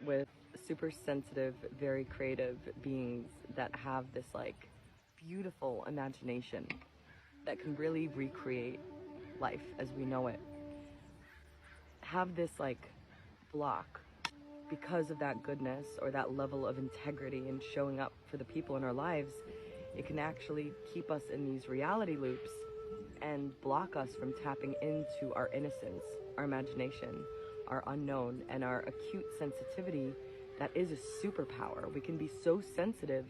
with super sensitive, very creative beings that have this like beautiful imagination that can really recreate life as we know it, have this like block because of that goodness or that level of integrity and showing up for the people in our lives. It can actually keep us in these reality loops and block us from tapping into our innocence, our imagination, our unknown, and our acute sensitivity that is a superpower. We can be so sensitive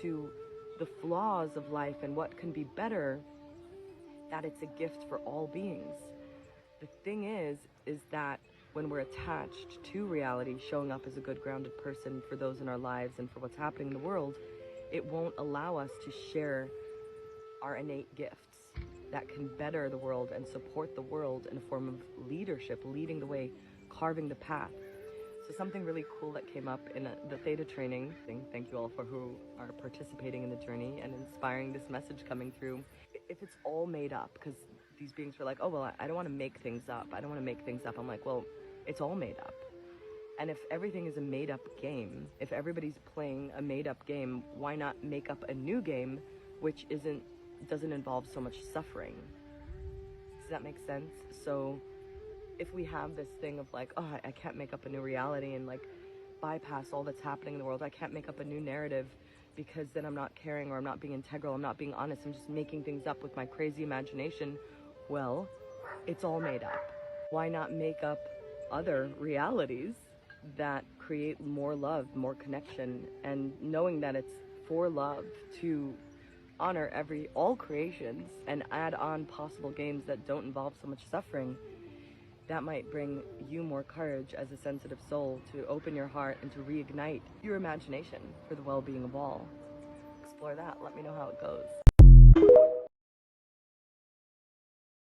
to the flaws of life and what can be better that it's a gift for all beings. The thing is that when we're attached to reality, showing up as a good grounded person for those in our lives and for what's happening in the world, it won't allow us to share our innate gifts that can better the world and support the world in a form of leadership, leading the way, carving the path. So something really cool that came up in the Theta training, thank you all for who are participating in the journey and inspiring this message coming through. If it's all made up, because these beings were like, oh, well, I don't want to make things up. I don't want to make things up. I'm like, well, it's all made up. And if everything is a made up game, if everybody's playing a made up game, why not make up a new game which doesn't involve so much suffering? Does that make sense? So if we have this thing of like, oh, I can't make up a new reality and like bypass all that's happening in the world, I can't make up a new narrative because then I'm not caring or I'm not being integral, I'm not being honest, I'm just making things up with my crazy imagination. Well, it's all made up. Why not make up other realities that create more love, more connection, and knowing that it's for love to honor all creations and add on possible games that don't involve so much suffering, that might bring you more courage as a sensitive soul to open your heart and to reignite your imagination for the well-being of all. Explore that. Let me know how it goes.